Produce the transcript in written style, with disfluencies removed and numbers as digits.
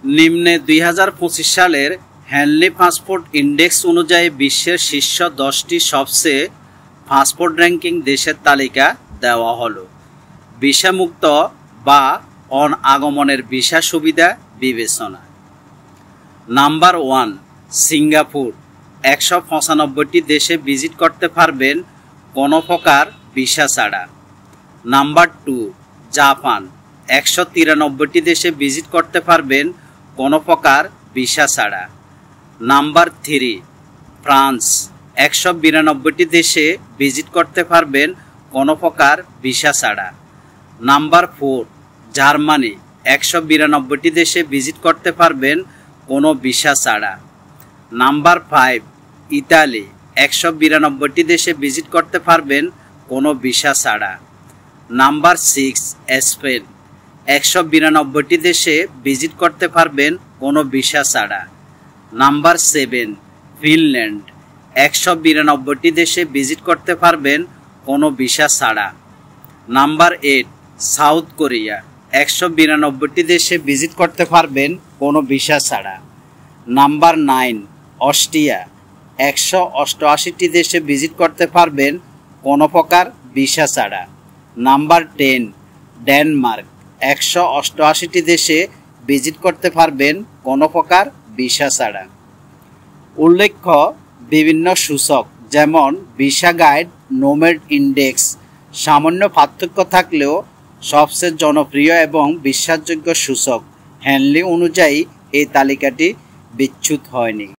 নিম্নে 2025 সালের Henley passport index অনুযায়ী বিশ্বের শীর্ষ 10টি সবচেয়ে পাসপোর্ট র্যাঙ্কিং দেশের তালিকা দেওয়া হলো ভিসামুক্ত বা অন আগমনের ভিসা সুবিধা বিবেচনা। নাম্বার 1 সিঙ্গাপুর, 195টি দেশে ভিজিট করতে পারবেন কোনো প্রকার ভিসা ছাড়া। নাম্বার 2 জাপান, 193টি দেশে ভিজিট করতে পারবেন কোনো প্রকার ভিসা ছাড়া। নাম্বার 3 ফ্রান্স, 192টি দেশে ভিজিট করতে পারবেন কোনো প্রকার ভিসা ছাড়া। নাম্বার 4 জার্মানি, 192টি দেশে ভিজিট করতে পারবেন কোনো ভিসা ছাড়া। নাম্বার 5 ইতালি, 192টি দেশে ভিজিট করতে পারবেন কোনো ভিসা ছাড়া। নাম্বার 6 স্পেন, 192টি দেশে ভিজিট করতে পারবেন কোনো ভিসা ছাড়া। নাম্বার 7 ফিনল্যান্ড, 192টি দেশে ভিজিট করতে পারবেন কোনো ভিসা ছাড়া। নাম্বার 8 সাউথ কোরিয়া, 192টি দেশে ভিজিট করতে পারবেন কোনো ভিসা ছাড়া। নাম্বার 9 অস্ট্রিয়া, 188টি দেশে ভিজিট করতে পারবেন কোনো প্রকার ভিসা ছাড়া। নাম্বার 10 ডেনমার্ক, 188টি দেশে ভিজিট করতে পারবেন কোনো প্রকার ভিসা ছাড়া। উল্লেখ্য বিভিন্ন সূচক যেমন ভিসা গাইড, নোমেড ইন্ডেক্স সামান্য পার্থক্য থাকলেও সবচেয়ে জনপ্রিয় এবং বিশ্বাসযোগ্য সূচক হ্যানলি অনুযায়ী এই তালিকাটি বিচ্যুত হয়নি।